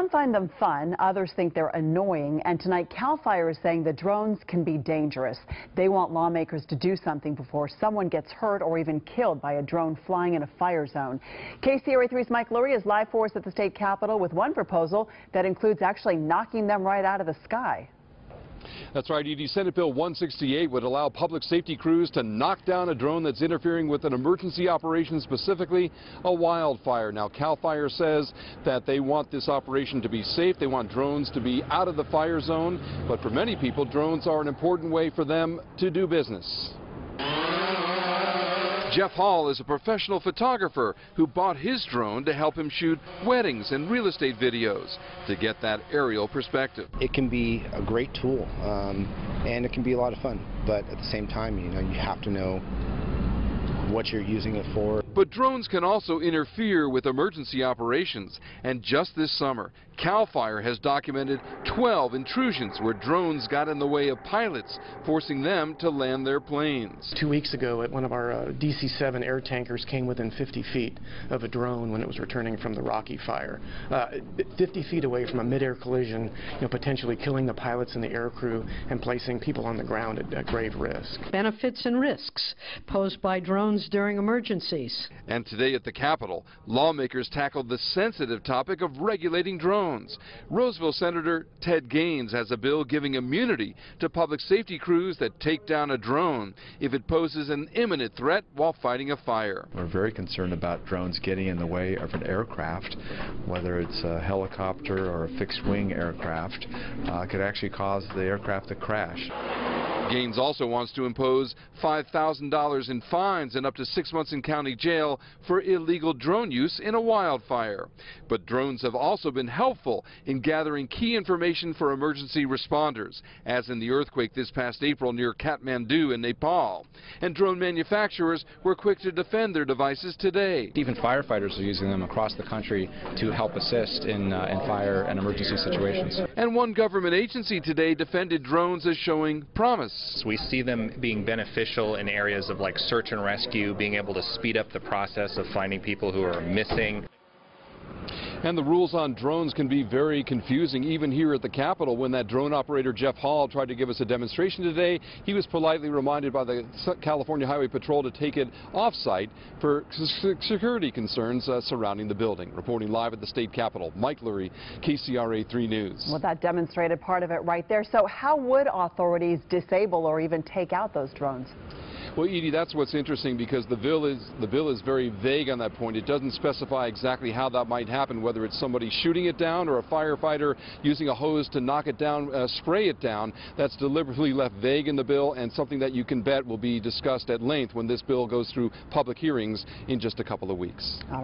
Some find them fun, others think they're annoying, and tonight CAL FIRE is saying the drones can be dangerous. They want lawmakers to do something before someone gets hurt or even killed by a drone flying in a fire zone. KCRA 3's Mike Lurie is live for us at the state capitol with one proposal that includes actually knocking them right out of the sky. That's right, Edie. Senate Bill 168 would allow public safety crews to knock down a drone that's interfering with an emergency operation, specifically a wildfire. Now, CAL FIRE says that they want this operation to be safe. They want drones to be out of the fire zone. But for many people, drones are an important way for them to do business. Jeff Hall is a professional photographer who bought his drone to help him shoot weddings and real estate videos to get that aerial perspective. It can be a great tool, and it can be a lot of fun, but at the same time, you have to know what you're using it for. But drones can also interfere with emergency operations, and just this summer, CAL FIRE has documented 12 intrusions where drones got in the way of pilots, forcing them to land their planes. 2 weeks ago, one of our DC-7 air tankers came within 50 feet of a drone when it was returning from the Rocky fire. 50 feet away from a mid-air collision, potentially killing the pilots and the air crew and placing people on the ground at grave risk. Benefits and risks posed by drones during emergencies. And today at the Capitol, lawmakers tackled the sensitive topic of regulating drones. Roseville Senator Ted Gaines has a bill giving immunity to public safety crews that take down a drone if it poses an imminent threat while fighting a fire. We're very concerned about drones getting in the way of an aircraft, whether it's a helicopter or a fixed-wing aircraft. Could actually cause the aircraft to crash. Gaines also wants to impose $5,000 in fines and up to 6 months in county jail for illegal drone use in a wildfire. But drones have also been helpful in gathering key information for emergency responders, as in the earthquake this past April near Kathmandu in Nepal. And drone manufacturers were quick to defend their devices today. Even firefighters are using them across the country to help assist in fire and emergency situations. And one government agency today defended drones as showing promise. We see them being beneficial in areas of like search and rescue, being able to speed up the process of finding people who are missing. And the rules on drones can be very confusing, even here at the Capitol. When that drone operator, Jeff Hall, tried to give us a demonstration today, he was politely reminded by the California Highway Patrol to take it off-site for security concerns surrounding the building. Reporting live at the state Capitol, Mike Lurie, KCRA 3 News. Well, that demonstrated part of it right there. So how would authorities disable or even take out those drones? Well, Edie, that's what's interesting, because the bill is very vague on that point. It doesn't specify exactly how that might happen, whether it's somebody shooting it down or a firefighter using a hose to knock it down, spray it down. That's deliberately left vague in the bill, and something that you can bet will be discussed at length when this bill goes through public hearings in just a couple of weeks.